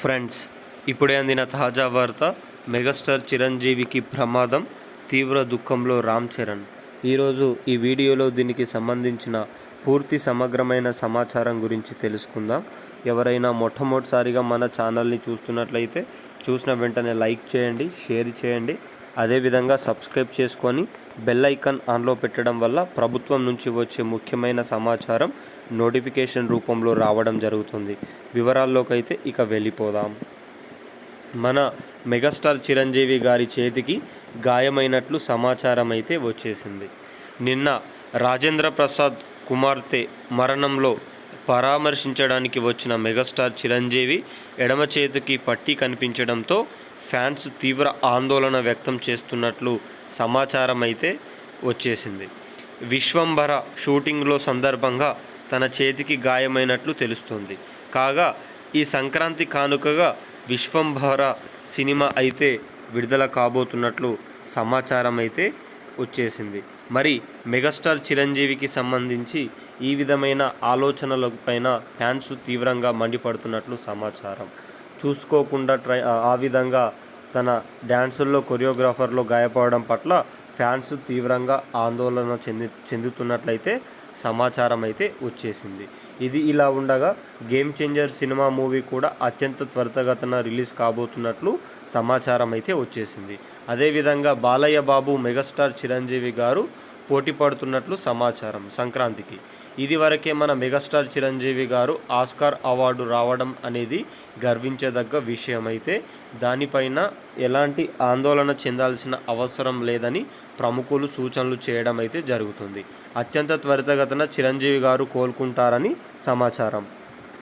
Friends, ఇప్పుడే అందిన తాజా వార్త. మెగాస్టార్ చిరంజీవికి ప్రమాదం, తీవ్ర దుఃఖంలో రామ్ చరణ్. ఈరోజు ఈ వీడియోలో దీనికి సంబంధించిన పూర్తి సమగ్రమైన సమాచారం గురించి తెలుసుకుందాం. ఎవరైనా మొట్టమొదటిసారిగా మన ఛానల్ని చూస్తున్నట్లయితే చూసిన వెంటనే లైక్ చేయండి, షేర్ చేయండి. అదేవిధంగా సబ్స్క్రైబ్ చేసుకొని బెల్ ఐకాన్ ఆన్లో పెట్టడం వల్ల ప్రభుత్వం నుంచి వచ్చే ముఖ్యమైన సమాచారం నోటిఫికేషన్ రూపంలో రావడం జరుగుతుంది. వివరాల్లోకి అయితే ఇక వెళ్ళిపోదాం. మన మెగాస్టార్ చిరంజీవి గారి చేతికి గాయమైనట్లు సమాచారం అయితే వచ్చేసింది. నిన్న రాజేంద్ర ప్రసాద్ కుమార్తె మరణంలో పరామర్శించడానికి వచ్చిన మెగాస్టార్ చిరంజీవి ఎడమ చేతికి పట్టి కనిపించడంతో ఫ్యాన్స్ తీవ్ర ఆందోళన వ్యక్తం చేస్తున్నట్లు సమాచారం అయితే వచ్చేసింది. విశ్వంభర షూటింగ్లో సందర్భంగా తన చేతికి గాయమైనట్లు తెలుస్తుంది. కాగా ఈ సంక్రాంతి కానుకగా విశ్వంభర సినిమా అయితే విడుదల కాబోతున్నట్లు సమాచారం అయితే వచ్చేసింది. మరి మెగాస్టార్ చిరంజీవికి సంబంధించి ఈ విధమైన ఆలోచనలపైన ఫ్యాన్స్ తీవ్రంగా మండిపడుతున్నట్లు సమాచారం. చూసుకోకుండా ఆ విధంగా తన డ్యాన్సుల్లో కొరియోగ్రాఫర్లో గాయపడడం పట్ల ఫ్యాన్స్ తీవ్రంగా ఆందోళన చెందుతున్నట్లయితే సమాచారం అయితే వచ్చేసింది. ఇది ఇలా ఉండగా గేమ్ చేంజర్ సినిమా మూవీ కూడా అత్యంత త్వరితగతిన రిలీజ్ కాబోతున్నట్లు సమాచారం అయితే వచ్చేసింది. అదేవిధంగా బాలయ్య బాబు, మెగాస్టార్ చిరంజీవి గారు పోటీ పడుతున్నట్లు సమాచారం సంక్రాంతికి. ఇది వరకే మన మెగాస్టార్ చిరంజీవి గారు ఆస్కార్ అవార్డు రావడం అనేది గర్వించదగ్గ విషయమైతే దానిపైన ఎలాంటి ఆందోళన చెందాల్సిన అవసరం లేదని ప్రముఖులు సూచనలు చేయడం అయితే జరుగుతుంది. అత్యంత త్వరితగతిన చిరంజీవి గారు కోలుకుంటారని సమాచారం.